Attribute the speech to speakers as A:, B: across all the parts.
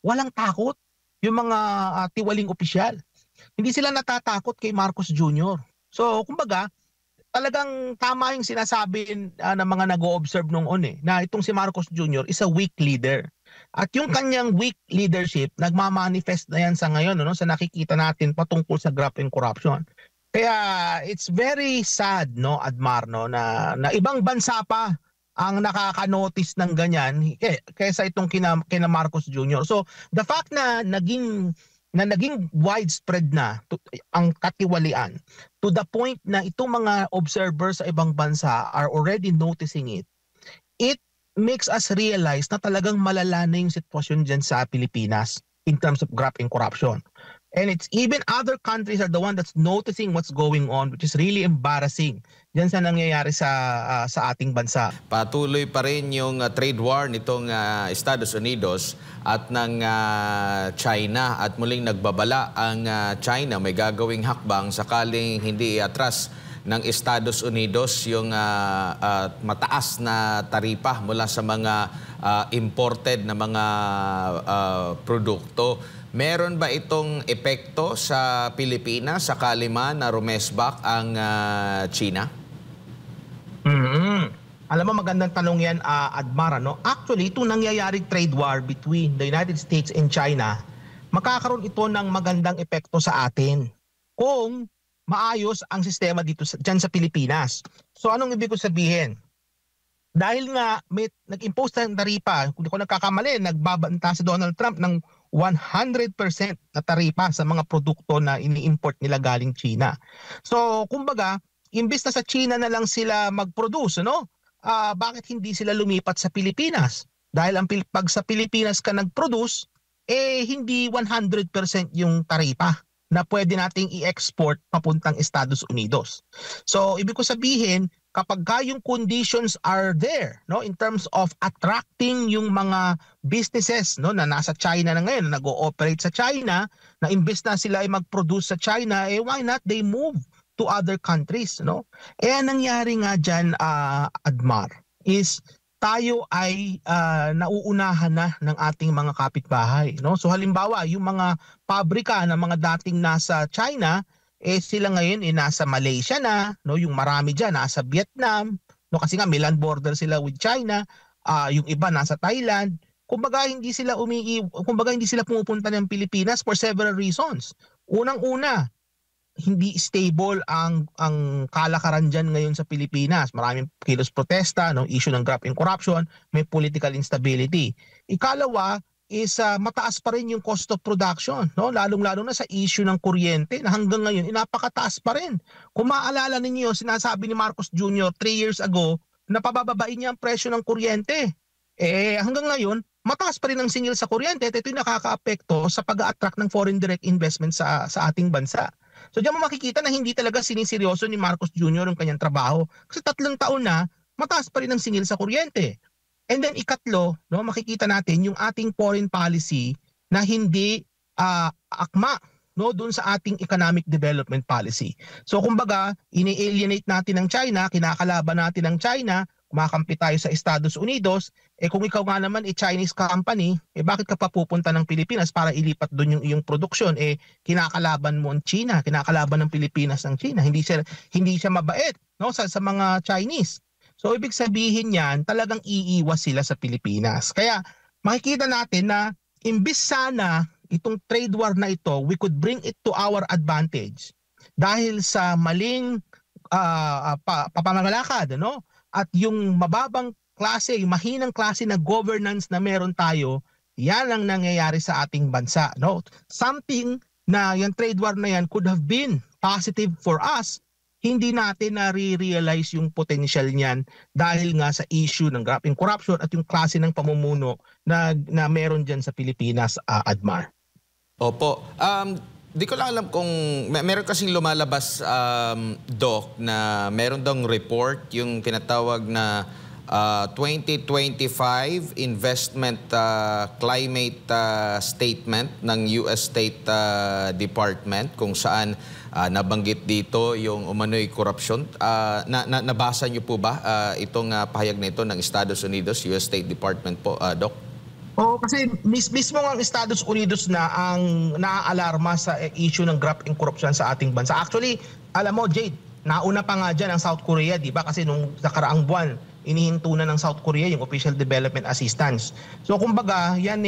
A: walang takot yung mga tiwaling opisyal. Hindi sila natatakot kay Marcos Jr. So, kumbaga, talagang tama yung sinasabi ng mga nag-o-observe noon na itong si Marcos Jr. is a weak leader. At yung kanyang weak leadership, nagmamanifest na yan sa ngayon, sa nakikita natin patungkol sa graft and corruption. Kaya it's very sad, Admar, na ibang bansa pa ang nakaka-notice ng ganyan kaysa itong kina Marcos Jr. So the fact na naging widespread na ang katiwalian to the point na itong mga observers sa ibang bansa are already noticing it, it makes us realize na talagang malala na yung sitwasyon dyan sa Pilipinas in terms of graft and corruption. And it's even other countries are the one that's noticing what's going on, which is really embarrassing dyan sa nangyayari sa ating bansa.
B: Patuloy pa rin yung trade war nitong Estados Unidos at ng China, at muling nagbabala ang China may gagawing hakbang sakaling hindi iatras ng Estados Unidos yung mataas na taripa mula sa mga imported na mga produkto. Meron ba itong epekto sa Pilipinas sakali man na rumesbak ang China?
A: Alam mo, magandang tanong yan, Admar. Actually, itong nangyayaring trade war between the United States and China, makakaroon ito ng magandang epekto sa atin kung maayos ang sistema dyan sa Pilipinas. So anong ibig ko sabihin? Dahil nga may nag-impose ng taripa, kung di ko nagkakamali, nagbabanta si Donald Trump ng 100% na taripa sa mga produkto na ini-import nila galing China. So kumbaga, imbis na sa China na lang sila mag-produce, bakit hindi sila lumipat sa Pilipinas? Dahil pag sa Pilipinas ka nag-produce, hindi 100% yung taripa na pwede nating i-export papuntang Estados Unidos. So ibig ko sabihin, kapag yung conditions are there, in terms of attracting yung mga businesses, na nasa China na ngayon, na nag-ooperate sa China, na imbes na sila ay mag-produce sa China, why not they move to other countries, Ang nangyari nga dyan, Admar, is tayo ay nauunahan na ng ating mga kapitbahay, So halimbawa, yung mga pabrika na mga dating nasa China, sila ngayon nasa Malaysia na, yung marami diyan nasa Vietnam, kasi nga may land border sila with China, yung iba nasa Thailand. Kumbaga hindi sila pumupunta ng Pilipinas for several reasons. Unang-una, hindi stable ang kalakaran dyan ngayon sa Pilipinas. Maraming kilos protesta, issue ng graft and corruption, may political instability. Ikalawa is mataas pa rin yung cost of production, lalong-lalo na sa issue ng kuryente na hanggang ngayon napakataas pa rin. Kung maalala ninyo, sinasabi ni Marcos Jr. 3 years ago na pabababain niya ang presyo ng kuryente. Hanggang ngayon, mataas pa rin ang singil sa kuryente at ito'y nakaka-apekto sa pag-a-attract ng foreign direct investment sa ating bansa. So diyan mo makikita na hindi talaga siniseryoso ni Marcos Jr. yung kanyang trabaho. Kasi 3 taon na, mataas pa rin ang singil sa kuryente. And then ikatlo, makikita natin yung ating foreign policy na hindi akma doon sa ating economic development policy. So kumbaga, ini-alienate natin ng China, kinakalaban natin ng China, kumakampi tayo sa Estados Unidos, kung ikaw nga naman Chinese company, bakit ka pa pupunta ng Pilipinas para ilipat doon yung iyong produksyon? Kinakalaban mo ang China, kinakalaban ng Pilipinas ng China. Hindi siya mabait, sa mga Chinese. So ibig sabihin niyan, talagang iiwas sila sa Pilipinas. Kaya makikita natin na imbis sana itong trade war na ito, we could bring it to our advantage dahil sa maling papamalakad, at yung mababang klase, yung mahinang klase na governance na meron tayo, yan ang nangyayari sa ating bansa. Something na yung trade war na yan could have been positive for us, hindi natin na-realize yung potential niyan dahil nga sa issue ng graft and corruption at yung klase ng pamumuno na meron dyan sa Pilipinas, Admar.
B: Opo. Di ko lang alam kung meron kasing lumalabas, Doc, na meron daw report yung tinatawag na 2025 Investment Climate Statement ng US State Department, kung saan nabanggit dito yung umano'y korupsyon. Nabasa niyo po ba itong pahayag na ito ng Estados Unidos, US State Department po, Doc?
A: Oo, kasi mismo ang Estados Unidos na ang naaalarma sa issue ng graft and corruption sa ating bansa. Actually, alam mo, Jade, nauna pa nga dyan ang South Korea, di ba? Kasi nung nakaraang buwan, inihinto na ng South Korea yung official development assistance. So kumbaga, yan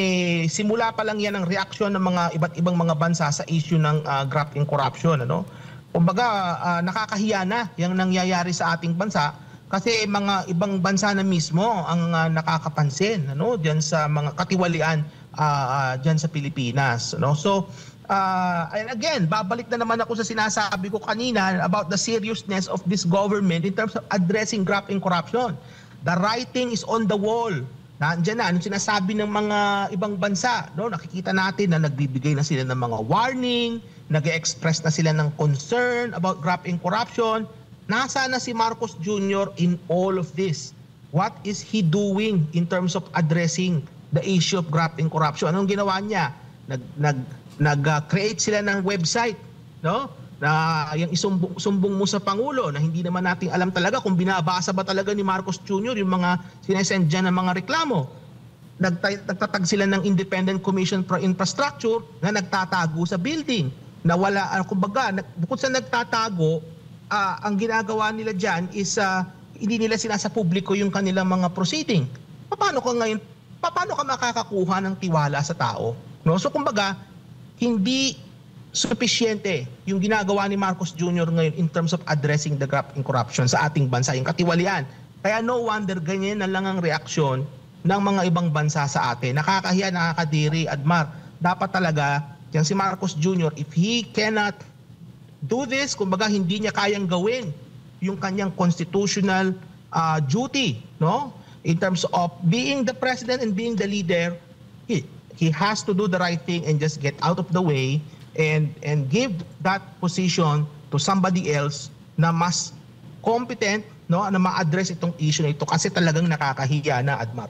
A: simula pa lang yan ang reaksyon ng mga iba't ibang mga bansa sa issue ng graft and corruption. Ano? Kumbaga, nakakahiya na yung nangyayari sa ating bansa. Kasi mga ibang bansa na mismo ang nakakapansin diyan sa mga katiwalian diyan sa Pilipinas, no? So and again, babalik na naman ako sa sinasabi ko kanina about the seriousness of this government in terms of addressing graft and corruption. The writing is on the wall. Nandiyan na, anong sinasabi ng mga ibang bansa, no? Nakikita natin na nagbibigay na sila ng mga warning, nag-express na sila ng concern about graft and corruption. Nasaan na si Marcos Jr. in all of this? What is he doing in terms of addressing the issue of graft and corruption? Anong ginawa niya? Nag-create sila ng website, no? Na yung isumbong mo sa Pangulo na hindi naman natin alam talaga kung binabasa ba talaga ni Marcos Jr. yung mga sinesend dyan ng mga reklamo. Nagtatag sila ng Independent Commission for Infrastructure na nagtatago sa building. Na wala, kumbaga, bukod sa nagtatago, ang ginagawa nila dyan is hindi nila sinasa publiko yung kanilang mga proceeding. Paano ka makakakuha ng tiwala sa tao? No? So kumbaga, hindi supisyente yung ginagawa ni Marcos Jr. ngayon in terms of addressing the graft and corruption sa ating bansa, yung katiwalian. Kaya no wonder ganyan na lang ang reaksyon ng mga ibang bansa sa atin. Nakakahiya, nakakadiri, Admar. Dapat talaga, yan si Marcos Jr., if he cannot do this, kumbaga hindi niya kayang gawin yung kanyang constitutional duty, no? In terms of being the president and being the leader, he has to do the right thing and just get out of the way and give that position to somebody else na mas competent, no, na ma-address itong issue na ito kasi talagang nakakahiya na, Admar.